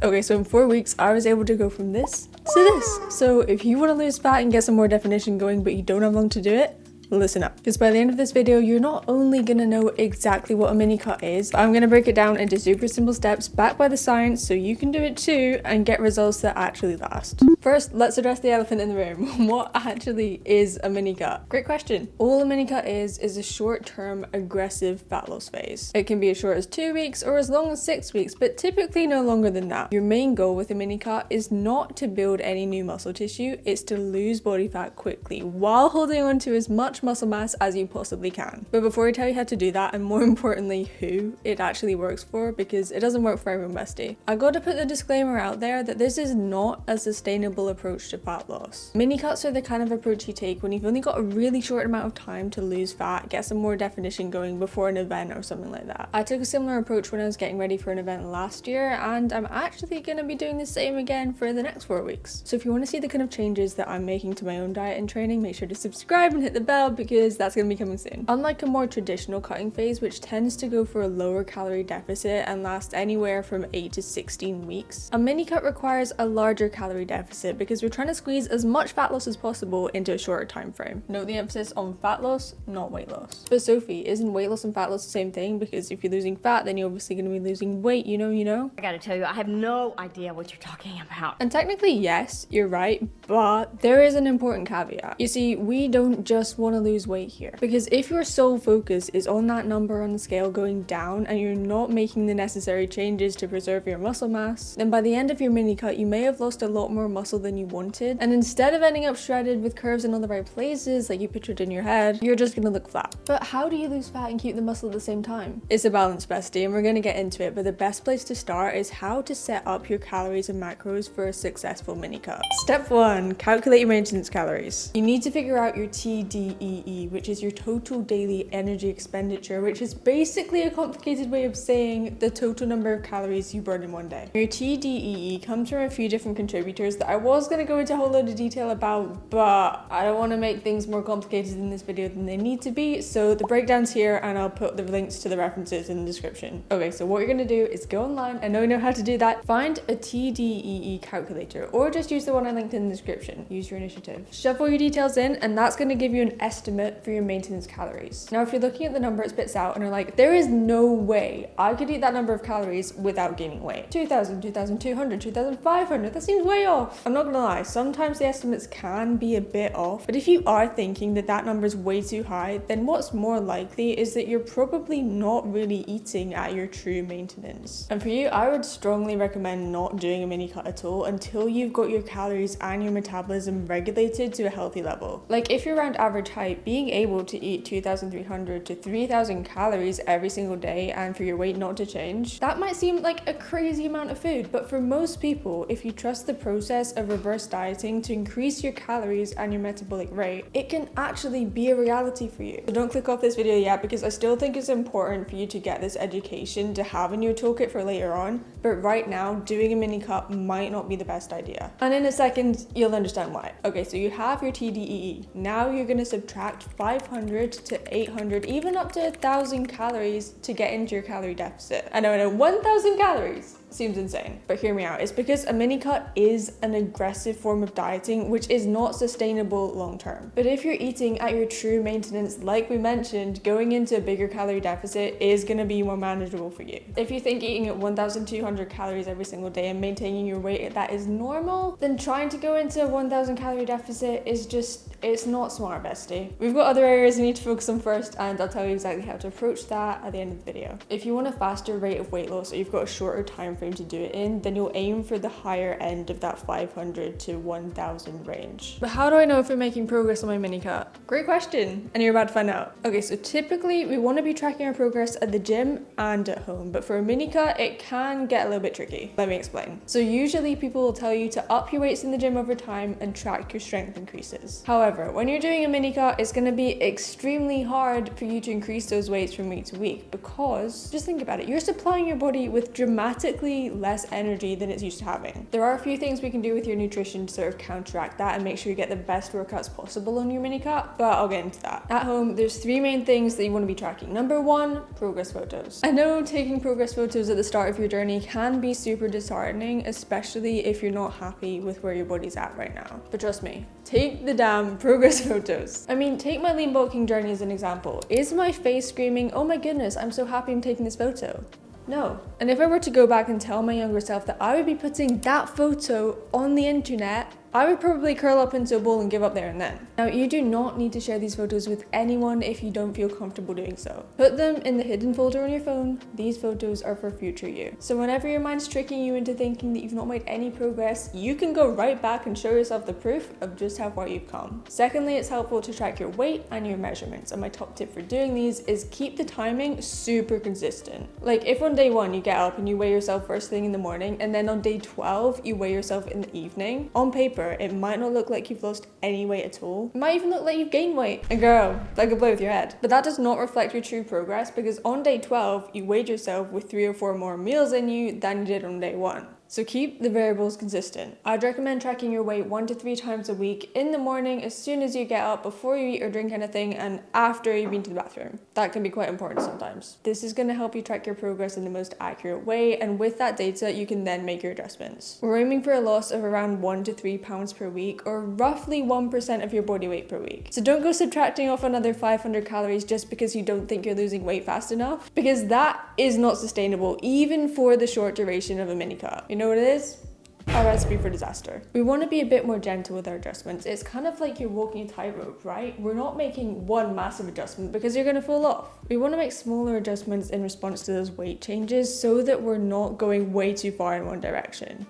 Okay, so in 4 weeks, I was able to go from this to this. So if you want to lose fat and get some more definition going, but you don't have long to do it, listen up. Because by the end of this video, you're not only going to know exactly what a mini cut is, but I'm going to break it down into super simple steps backed by the science so you can do it too and get results that actually last. First, let's address the elephant in the room. What actually is a mini cut? Great question. All a mini cut is a short-term aggressive fat loss phase. It can be as short as 2 weeks or as long as 6 weeks, but typically no longer than that. Your main goal with a mini cut is not to build any new muscle tissue, it's to lose body fat quickly while holding on to as much muscle mass as you possibly can. But before I tell you how to do that, and more importantly who it actually works for, because it doesn't work for everyone, bestie, I gotta put the disclaimer out there that this is not a sustainable approach to fat loss. Mini cuts are the kind of approach you take when you've only got a really short amount of time to lose fat, get some more definition going before an event or something like that. I took a similar approach when I was getting ready for an event last year, and I'm actually gonna be doing the same again for the next 4 weeks. So if you want to see the kind of changes that I'm making to my own diet and training, make sure to subscribe and hit the bell, because that's going to be coming soon. Unlike a more traditional cutting phase, which tends to go for a lower calorie deficit and last anywhere from 8 to 16 weeks, a mini cut requires a larger calorie deficit because we're trying to squeeze as much fat loss as possible into a shorter time frame. Note the emphasis on fat loss, not weight loss. But Sophie, isn't weight loss and fat loss the same thing? Because if you're losing fat, then you're obviously going to be losing weight, you know? I gotta tell you, I have no idea what you're talking about. And technically, yes, you're right, but there is an important caveat. You see, we don't just want to lose weight here, because if your sole focus is on that number on the scale going down and you're not making the necessary changes to preserve your muscle mass, then by the end of your mini cut, you may have lost a lot more muscle than you wanted, and instead of ending up shredded with curves in all the right places like you pictured in your head, you're just gonna look flat. But how do you lose fat and keep the muscle at the same time? It's a balance, bestie, and we're gonna get into it, but the best place to start is how to set up your calories and macros for a successful mini cut. Step 1, calculate your maintenance calories. You need to figure out your TDEE, which is your total daily energy expenditure, which is basically a complicated way of saying the total number of calories you burn in one day. Your TDEE comes from a few different contributors that I was going to go into a whole load of detail about, but I don't want to make things more complicated in this video than they need to be, so the breakdown's here and I'll put the links to the references in the description. Okay, so what you're going to do is go online, I know you know how to do that, find a TDEE calculator, or just use the one I linked in the description. Use your initiative. Shuffle your details in, and that's going to give you an estimate for your maintenance calories. Now, if you're looking at the number it spits out and are like, there is no way I could eat that number of calories without gaining weight. 2,000, 2,200, 2,500, that seems way off. I'm not gonna lie, sometimes the estimates can be a bit off, but if you are thinking that that number is way too high, then what's more likely is that you're probably not really eating at your true maintenance. And for you, I would strongly recommend not doing a mini cut at all until you've got your calories and your metabolism regulated to a healthy level. Like if you're around average height, being able to eat 2,300 to 3,000 calories every single day and for your weight not to change, that might seem like a crazy amount of food, but for most people, if you trust the process of reverse dieting to increase your calories and your metabolic rate, it can actually be a reality for you. So don't click off this video yet, because I still think it's important for you to get this education to have in your toolkit for later on, but right now, doing a mini cut might not be the best idea. And in a second, you'll understand why. Okay, so you have your TDEE. Now you're gonna subtract 500 to 800, even up to 1,000 calories to get into your calorie deficit. I know, 1,000 calories. Seems insane, but hear me out. It's because a mini cut is an aggressive form of dieting, which is not sustainable long term. But if you're eating at your true maintenance, like we mentioned, going into a bigger calorie deficit is going to be more manageable for you. If you think eating at 1,200 calories every single day and maintaining your weight that is normal, then trying to go into a 1,000 calorie deficit is just, it's not smart, bestie. We've got other areas we need to focus on first, and I'll tell you exactly how to approach that at the end of the video. If you want a faster rate of weight loss, or you've got a shorter time frame to do it in, then you'll aim for the higher end of that 500 to 1,000 range. But how do I know if I'm making progress on my mini cut? Great question, and you're about to find out. Okay, so typically we want to be tracking our progress at the gym and at home, but for a mini cut, it can get a little bit tricky. Let me explain. So usually people will tell you to up your weights in the gym over time and track your strength increases. However, when you're doing a mini cut, it's going to be extremely hard for you to increase those weights from week to week, because just think about it, you're supplying your body with dramatically typically less energy than it's used to having. There are a few things we can do with your nutrition to sort of counteract that and make sure you get the best workouts possible on your mini cut, but I'll get into that. At home, there's 3 main things that you want to be tracking. Number 1, progress photos. I know taking progress photos at the start of your journey can be super disheartening, especially if you're not happy with where your body's at right now. But trust me, take the damn progress photos. I mean, take my lean bulking journey as an example. Is my face screaming, oh my goodness, I'm so happy I'm taking this photo? No. And if I were to go back and tell my younger self that I would be putting that photo on the internet, I would probably curl up into a ball and give up there and then. Now, you do not need to share these photos with anyone if you don't feel comfortable doing so. Put them in the hidden folder on your phone. These photos are for future you. So whenever your mind's tricking you into thinking that you've not made any progress, you can go right back and show yourself the proof of just how far you've come. Secondly, it's helpful to track your weight and your measurements. And my top tip for doing these is keep the timing super consistent. Like if on day 1 you get up and you weigh yourself first thing in the morning, and then on day 12 you weigh yourself in the evening, on paper it might not look like you've lost any weight at all. It might even look like you've gained weight. And girl, that could play with your head. But that does not reflect your true progress, because on day 12 you weighed yourself with 3 or 4 more meals in you than you did on day 1. So keep the variables consistent. I'd recommend tracking your weight 1 to 3 times a week, in the morning as soon as you get up, before you eat or drink anything, and after you've been to the bathroom. That can be quite important sometimes. This is going to help you track your progress in the most accurate way, and with that data you can then make your adjustments. We're aiming for a loss of around 1 to 3 pounds per week, or roughly 1% of your body weight per week. So don't go subtracting off another 500 calories just because you don't think you're losing weight fast enough, because that is not sustainable even for the short duration of a mini cut. You know what it is? A recipe for disaster. We want to be a bit more gentle with our adjustments. It's kind of like you're walking a tightrope, right? We're not making one massive adjustment because you're going to fall off. We want to make smaller adjustments in response to those weight changes so that we're not going way too far in one direction.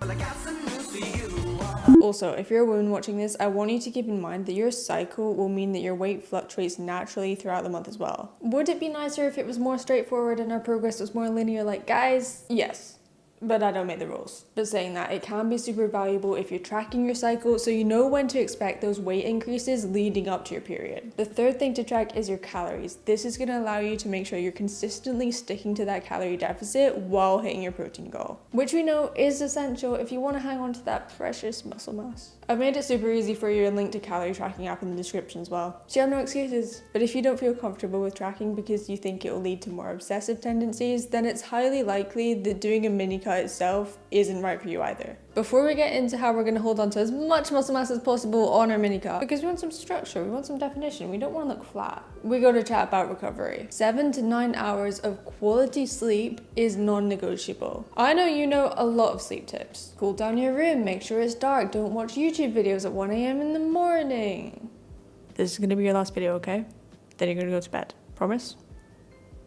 Also, if you're a woman watching this, I want you to keep in mind that your cycle will mean that your weight fluctuates naturally throughout the month as well. Would it be nicer if it was more straightforward and our progress was more linear like guys? Yes. But I don't make the rules. But saying that, it can be super valuable if you're tracking your cycle so you know when to expect those weight increases leading up to your period. The third thing to track is your calories. This is going to allow you to make sure you're consistently sticking to that calorie deficit while hitting your protein goal, which we know is essential if you want to hang on to that precious muscle mass. I've made it super easy for you and linked a calorie tracking app in the description as well, so you have no excuses. But if you don't feel comfortable with tracking because you think it will lead to more obsessive tendencies, then it's highly likely that doing a mini cut itself isn't right for you either. Before we get into how we're going to hold on to as much muscle mass as possible on our mini cut, because we want some structure, we want some definition, we don't want to look flat, we go to chat about recovery. 7 to 9 hours of quality sleep is non-negotiable. I know you know a lot of sleep tips. Cool down your room, make sure it's dark, don't watch YouTube videos at 1 a.m. in the morning. This is going to be your last video, okay? Then you're going to go to bed. Promise?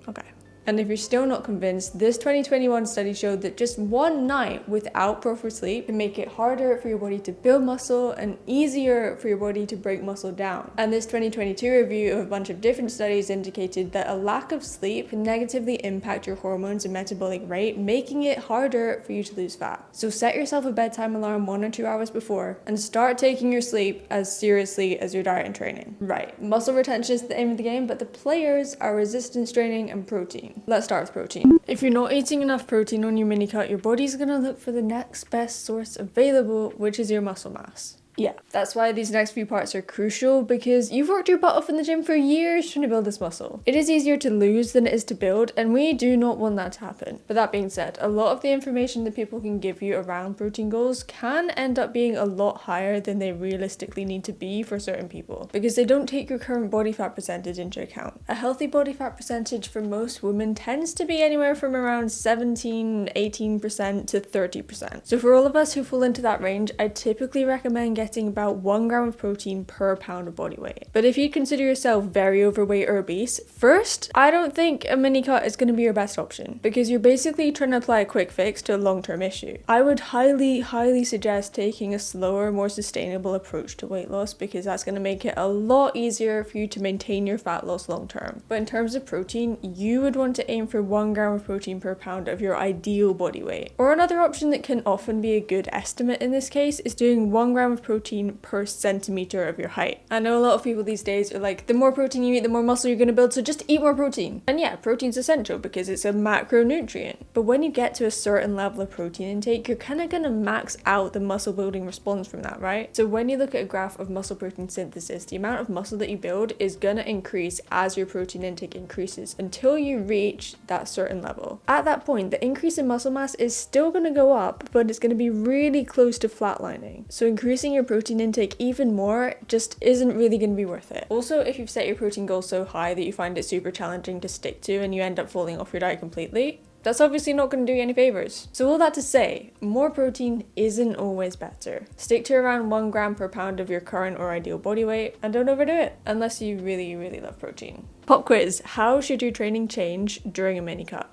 Okay. And if you're still not convinced, this 2021 study showed that just 1 night without proper sleep can make it harder for your body to build muscle and easier for your body to break muscle down. And this 2022 review of a bunch of different studies indicated that a lack of sleep can negatively impact your hormones and metabolic rate, making it harder for you to lose fat. So set yourself a bedtime alarm 1 or 2 hours before and start taking your sleep as seriously as your diet and training. Right, muscle retention is the aim of the game, but the players are resistance training and protein. Let's start with protein. If you're not eating enough protein on your mini cut, your body's gonna look for the next best source available, which is your muscle mass. Yeah, that's why these next few parts are crucial, because you've worked your butt off in the gym for years trying to build this muscle. It is easier to lose than it is to build, and we do not want that to happen. But that being said, a lot of the information that people can give you around protein goals can end up being a lot higher than they realistically need to be for certain people, because they don't take your current body fat percentage into account. A healthy body fat percentage for most women tends to be anywhere from around 17, 18% to 30%. So for all of us who fall into that range, I typically recommend getting about 1 gram of protein per pound of body weight. But if you consider yourself very overweight or obese, first, I don't think a mini cut is going to be your best option, because you're basically trying to apply a quick fix to a long-term issue. I would highly suggest taking a slower, more sustainable approach to weight loss, because that's going to make it a lot easier for you to maintain your fat loss long-term. But in terms of protein, you would want to aim for 1 gram of protein per pound of your ideal body weight. Or another option that can often be a good estimate in this case is doing 1 gram of protein per centimeter of your height. I know a lot of people these days are like, the more protein you eat, the more muscle you're going to build, so just eat more protein. And yeah, protein's essential because it's a macronutrient. But when you get to a certain level of protein intake, you're kind of going to max out the muscle building response from that, right? So when you look at a graph of muscle protein synthesis, the amount of muscle that you build is going to increase as your protein intake increases until you reach that certain level. At that point, the increase in muscle mass is still going to go up, but it's going to be really close to flatlining. So increasing your protein intake even more just isn't really going to be worth it. Also, if you've set your protein goal so high that you find it super challenging to stick to and you end up falling off your diet completely, that's obviously not going to do you any favors. So all that to say, more protein isn't always better. Stick to around 1 gram per pound of your current or ideal body weight, and don't overdo it, unless you really, really love protein. Pop quiz, how should your training change during a mini cut?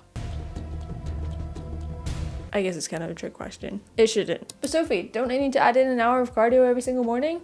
I guess it's kind of a trick question. It shouldn't. But Sophie, don't I need to add in an hour of cardio every single morning?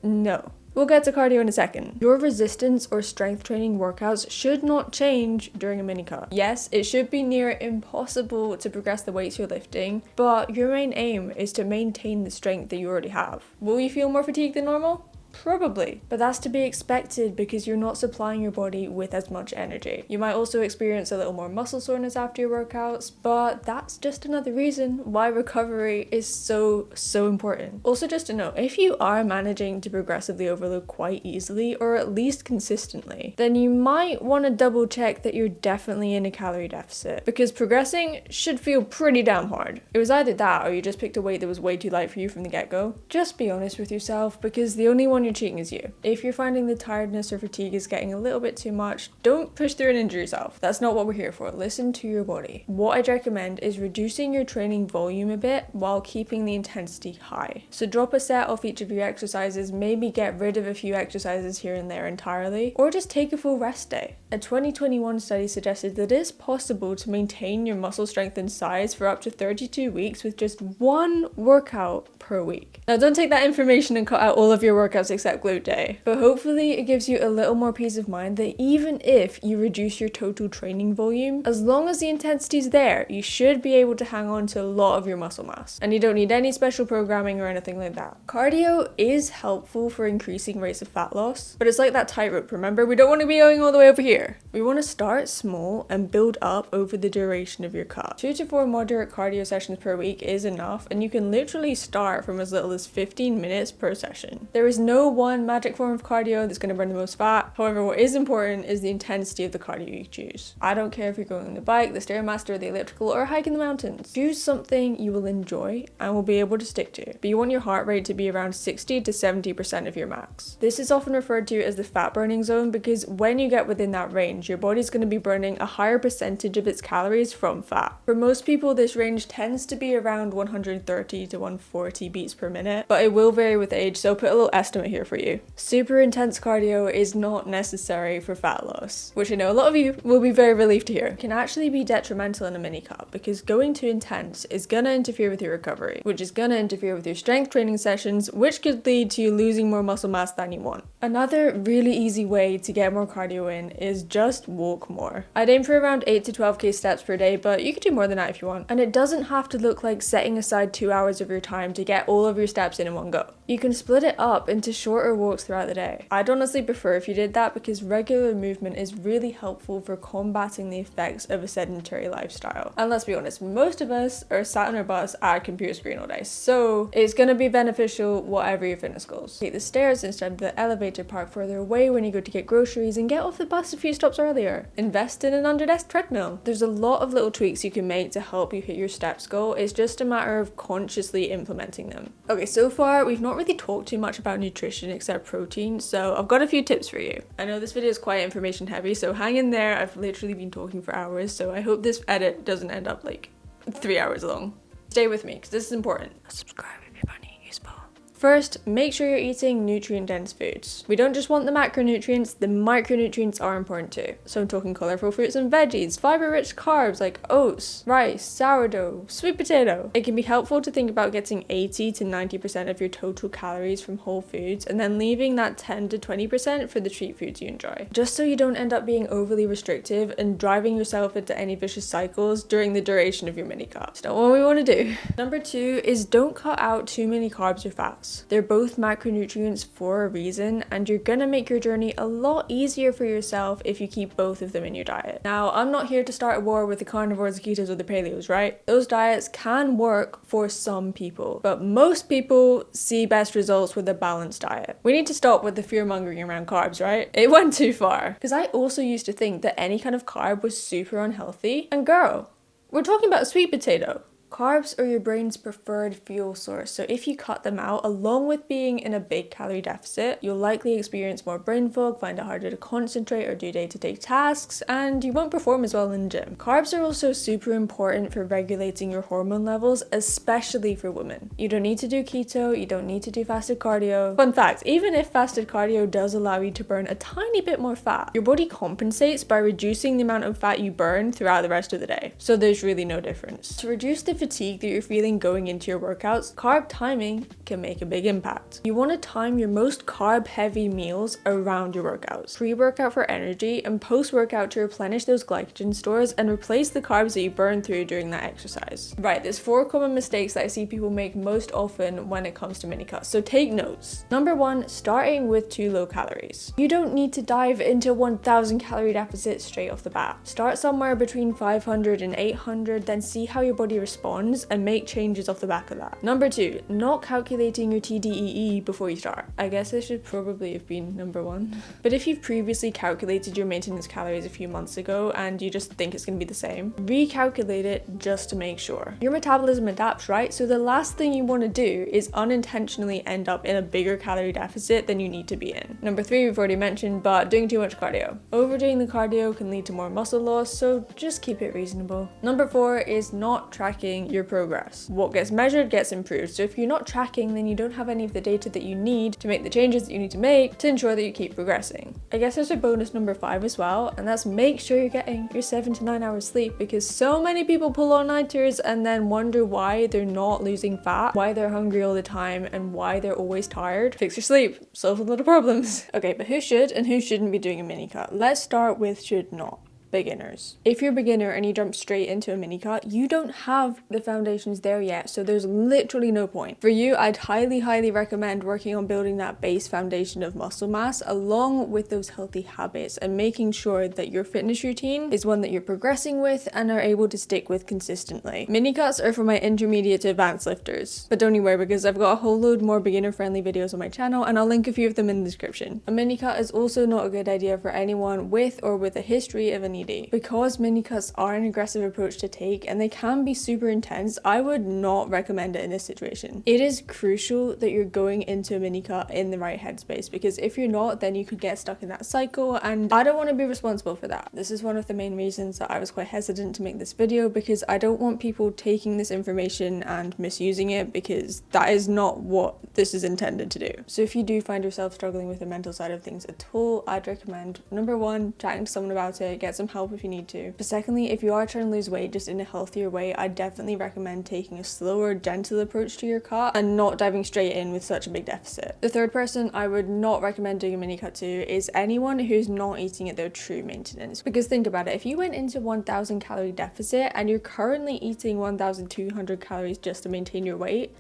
No. We'll get to cardio in a second. Your resistance or strength training workouts should not change during a mini cut. Yes, it should be near impossible to progress the weights you're lifting, but your main aim is to maintain the strength that you already have. Will you feel more fatigued than normal? Probably, but that's to be expected because you're not supplying your body with as much energy. You might also experience a little more muscle soreness after your workouts, but that's just another reason why recovery is so important. Also, just to note, if you are managing to progressively overload quite easily or at least consistently, then you might want to double check that you're definitely in a calorie deficit, because progressing should feel pretty damn hard. It was either that or you just picked a weight that was way too light for you from the get-go. Just be honest with yourself, because the only one you're cheating is you. If you're finding the tiredness or fatigue is getting a little bit too much, don't push through and injure yourself. That's not what we're here for. Listen to your body. What I'd recommend is reducing your training volume a bit while keeping the intensity high. So drop a set off each of your exercises, maybe get rid of a few exercises here and there entirely, or just take a full rest day. A 2021 study suggested that it's possible to maintain your muscle strength and size for up to 32 weeks with just one workout per week. Now don't take that information and cut out all of your workouts except glute day, but hopefully it gives you a little more peace of mind that even if you reduce your total training volume, as long as the intensity's there, you should be able to hang on to a lot of your muscle mass, and you don't need any special programming or anything like that. Cardio is helpful for increasing rates of fat loss, but it's like that tightrope, remember? We don't want to be going all the way over here. We want to start small and build up over the duration of your cut. 2 to 4 moderate cardio sessions per week is enough, and you can literally start from as little as 15 minutes per session. There is no one magic form of cardio that's going to burn the most fat. However, what is important is the intensity of the cardio you choose. I don't care if you're going on the bike, the Stairmaster, the elliptical, or hiking the mountains. Choose something you will enjoy and will be able to stick to. But you want your heart rate to be around 60 to 70% of your max. This is often referred to as the fat burning zone because when you get within that range, your body's going to be burning a higher percentage of its calories from fat. For most people, this range tends to be around 130 to 140 beats per minute, but it will vary with age, so I'll put a little estimate here for you. Super intense cardio is not necessary for fat loss, which I know a lot of you will be very relieved to hear. It can actually be detrimental in a mini cut because going too intense is gonna interfere with your recovery, which is gonna interfere with your strength training sessions, which could lead to you losing more muscle mass than you want. Another really easy way to get more cardio in is just walk more. I'd aim for around 8 to 12k steps per day, but you could do more than that if you want. And it doesn't have to look like setting aside 2 hours of your time to get all of your steps in one go. You can split it up into shorter walks throughout the day. I'd honestly prefer if you did that because regular movement is really helpful for combating the effects of a sedentary lifestyle. And let's be honest, most of us are sat on our butts at a computer screen all day, so it's gonna be beneficial whatever your fitness goals. Take the stairs instead of the elevator, park further away when you go to get groceries, and get off the bus a few stops earlier. Invest in an underdesk treadmill. There's a lot of little tweaks you can make to help you hit your steps goal. It's just a matter of consciously implementing them. Okay, so far we've not really talked too much about nutrition except protein, so I've got a few tips for you. I know this video is quite information heavy, so hang in there. I've literally been talking for hours, so I hope this edit doesn't end up like 3 hours long. Stay with me because this is important. Subscribe if you find it useful. First, make sure you're eating nutrient-dense foods. We don't just want the macronutrients, the micronutrients are important too. So I'm talking colorful fruits and veggies, fiber-rich carbs like oats, rice, sourdough, sweet potato. It can be helpful to think about getting 80 to 90% of your total calories from whole foods and then leaving that 10 to 20% for the treat foods you enjoy. Just so you don't end up being overly restrictive and driving yourself into any vicious cycles during the duration of your mini cut. It's not what we want to do. Number 2 is don't cut out too many carbs or fats. They're both macronutrients for a reason, and you're gonna make your journey a lot easier for yourself if you keep both of them in your diet. Now, I'm not here to start a war with the carnivores, the ketos, or the paleos, right? Those diets can work for some people, but most people see best results with a balanced diet. We need to stop with the fear-mongering around carbs, right? It went too far. Because I also used to think that any kind of carb was super unhealthy, and girl, we're talking about a sweet potato. Carbs are your brain's preferred fuel source, so if you cut them out, along with being in a big calorie deficit, you'll likely experience more brain fog, find it harder to concentrate or do day-to-day tasks, and you won't perform as well in the gym. Carbs are also super important for regulating your hormone levels, especially for women. You don't need to do keto, you don't need to do fasted cardio. Fun fact, even if fasted cardio does allow you to burn a tiny bit more fat, your body compensates by reducing the amount of fat you burn throughout the rest of the day. So there's really no difference. To reduce the fatigue that you're feeling going into your workouts, carb timing can make a big impact. You want to time your most carb heavy meals around your workouts. Pre-workout for energy and post-workout to replenish those glycogen stores and replace the carbs that you burn through during that exercise. Right, there's 4 common mistakes that I see people make most often when it comes to mini cuts, so take notes. Number 1, starting with too low calories. You don't need to dive into 1000 calorie deficit straight off the bat. Start somewhere between 500 and 800, then see how your body responds and make changes off the back of that. Number 2, not calculating your TDEE before you start. I guess this should probably have been number 1. But if you've previously calculated your maintenance calories a few months ago and you just think it's going to be the same, recalculate it just to make sure. Your metabolism adapts, right? So the last thing you want to do is unintentionally end up in a bigger calorie deficit than you need to be in. Number 3, we've already mentioned, but doing too much cardio. Overdoing the cardio can lead to more muscle loss, so just keep it reasonable. Number 4 is not tracking your progress. What gets measured gets improved. So if you're not tracking, then you don't have any of the data that you need to make the changes that you need to make to ensure that you keep progressing. I guess there's a bonus number 5 as well, and that's make sure you're getting your 7 to 9 hours sleep, because so many people pull all-nighters and then wonder why they're not losing fat, why they're hungry all the time, and why they're always tired. Fix your sleep, solve a lot of problems. Okay, but who should and who shouldn't be doing a mini cut? Let's start with should not. Beginners. If you're a beginner and you jump straight into a mini cut, you don't have the foundations there yet, so there's literally no point. For you, I'd highly recommend working on building that base foundation of muscle mass along with those healthy habits and making sure that your fitness routine is one that you're progressing with and are able to stick with consistently. Mini cuts are for my intermediate to advanced lifters, but don't you worry, because I've got a whole load more beginner friendly videos on my channel and I'll link a few of them in the description. A mini cut is also not a good idea for anyone with or with a history of an ED. Because mini cuts are an aggressive approach to take and they can be super intense, I would not recommend it in this situation. It is crucial that you're going into a mini cut in the right headspace, because if you're not, then you could get stuck in that cycle, and I don't want to be responsible for that. This is one of the main reasons that I was quite hesitant to make this video, because I don't want people taking this information and misusing it, because that is not what this is intended to do. So if you do find yourself struggling with the mental side of things at all, I'd recommend number 1, chatting to someone about it, get some help if you need to. But secondly, if you are trying to lose weight just in a healthier way, I definitely recommend taking a slower, gentle approach to your cut and not diving straight in with such a big deficit. The third person I would not recommend doing a mini cut to is anyone who's not eating at their true maintenance. Because think about it, if you went into 1000 calorie deficit and you're currently eating 1200 calories just to maintain your weight,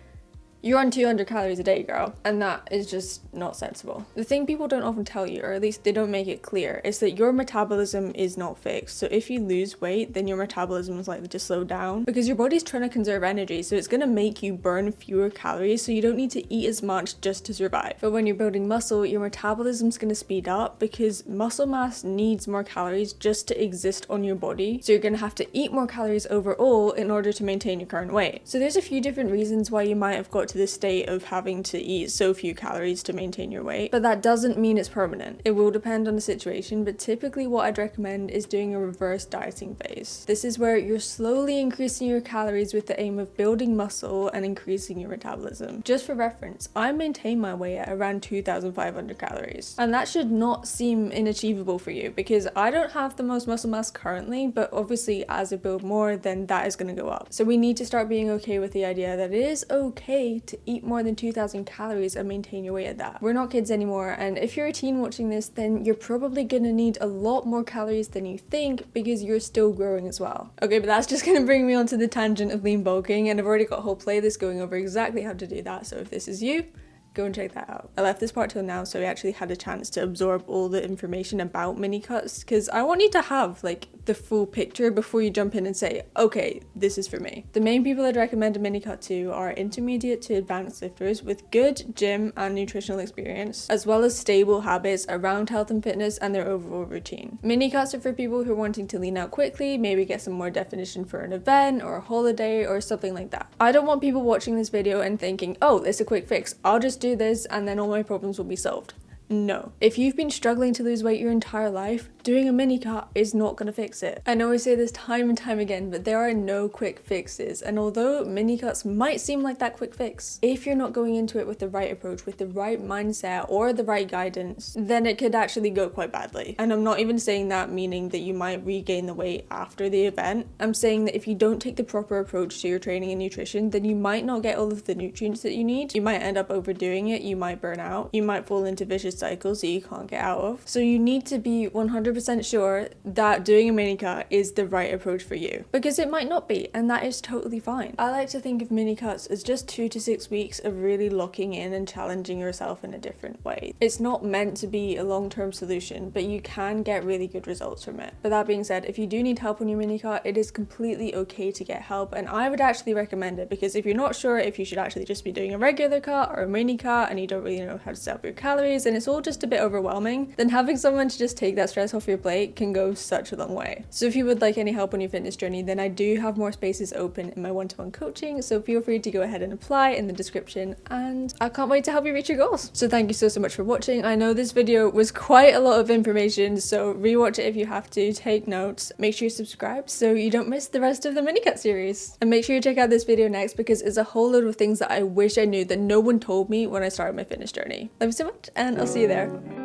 you're on 200 calories a day, girl, and that is just not sensible. The thing people don't often tell you, or at least they don't make it clear, is that your metabolism is not fixed. So if you lose weight, then your metabolism is likely to slow down because your body's trying to conserve energy, so it's going to make you burn fewer calories, so you don't need to eat as much just to survive. But when you're building muscle, your metabolism's going to speed up because muscle mass needs more calories just to exist on your body, so you're going to have to eat more calories overall in order to maintain your current weight. So there's a few different reasons why you might have got got to the state of having to eat so few calories to maintain your weight, but that doesn't mean it's permanent. It will depend on the situation, but typically what I'd recommend is doing a reverse dieting phase. This is where you're slowly increasing your calories with the aim of building muscle and increasing your metabolism. Just for reference, I maintain my weight at around 2,500 calories, and that should not seem inachievable for you because I don't have the most muscle mass currently, but obviously as I build more, then that is going to go up. So we need to start being okay with the idea that it is okay to eat more than 2,000 calories and maintain your weight at that. We're not kids anymore, and if you're a teen watching this, then you're probably gonna need a lot more calories than you think because you're still growing as well. Okay, but that's just gonna bring me onto the tangent of lean bulking, and I've already got a whole playlist going over exactly how to do that, so if this is you, go and check that out. I left this part till now so I actually had a chance to absorb all the information about mini cuts because I want you to have like the full picture before you jump in and say, okay, this is for me. The main people I'd recommend a mini cut to are intermediate to advanced lifters with good gym and nutritional experience, as well as stable habits around health and fitness and their overall routine. Mini cuts are for people who are wanting to lean out quickly, maybe get some more definition for an event or a holiday or something like that. I don't want people watching this video and thinking, oh, it's a quick fix, I'll just do this and then all my problems will be solved. No. If you've been struggling to lose weight your entire life, doing a mini cut is not going to fix it. I know I say this time and time again, but there are no quick fixes, and although mini cuts might seem like that quick fix, if you're not going into it with the right approach, with the right mindset or the right guidance, then it could actually go quite badly. And I'm not even saying that meaning that you might regain the weight after the event. I'm saying that if you don't take the proper approach to your training and nutrition, then you might not get all of the nutrients that you need. You might end up overdoing it, you might burn out, you might fall into vicious cycles that you can't get out of. So you need to be 100% sure that doing a mini cut is the right approach for you, because it might not be, and that is totally fine. I like to think of mini cuts as just 2 to 6 weeks of really locking in and challenging yourself in a different way. It's not meant to be a long-term solution, but you can get really good results from it. But that being said, if you do need help on your mini cut, it is completely okay to get help, and I would actually recommend it, because if you're not sure if you should actually just be doing a regular cut or a mini cut and you don't really know how to set up your calories and it's all just a bit overwhelming, then having someone to just take that stress off your plate can go such a long way. So if you would like any help on your fitness journey, then I do have more spaces open in my one-to-one coaching, so feel free to go ahead and apply in the description, and I can't wait to help you reach your goals. So thank you so much for watching. I know this video was quite a lot of information, so rewatch it if you have to, take notes, make sure you subscribe so you don't miss the rest of the mini cut series, and make sure you check out this video next because it's a whole load of things that I wish I knew that no one told me when I started my fitness journey. Love you so much, and I'll see you there.